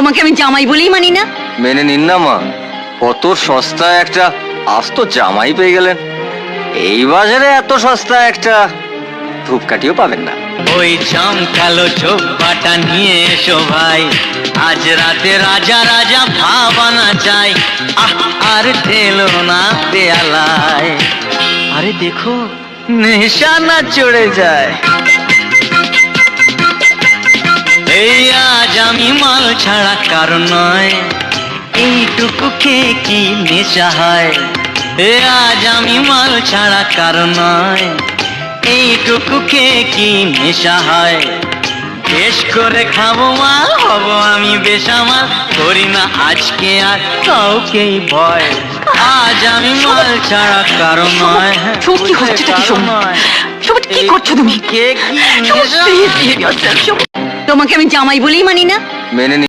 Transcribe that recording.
তোমাকে আমি জামাই বলেই মানি না। মেনে নিন না মা, কত সস্তায় একটা আস্ত জামাই পেয়ে গেলেন। এই বাজারে এত সস্তা একটা ধূপকাঠিও পাবেন না। ওই চমকালো চোখটা নিয়ে এসো ভাই, আজ রাতে রাজা রাজা ভাবানা চাই। আর ঢেলো না পেয়ালায়, আরে দেখো নেশা না চড়ে যায়। এই আজ আমি মাল ছাড়া কারণ নয়, এইটুকু খেয়ে কি নেশা হয়। এ আজ আমি মাল ছাড়া কারণ নয়, এইটুকু খেয়ে কি নেশা হয়। বেশ করে খাবো মা, হব আমি বেসামাল, করি না আজকে আর কাউকেই ভয়। আজ আমি মাল ছাড়া কারণ নয়। শোভা, কি হচ্ছেটা কি শোভা? শোভা, কি করছো তুমি? কে কি শোভা, নেশা? please, শোভা, তোমাকে আমি জামাই বলেই মানি না। মেনে নিন।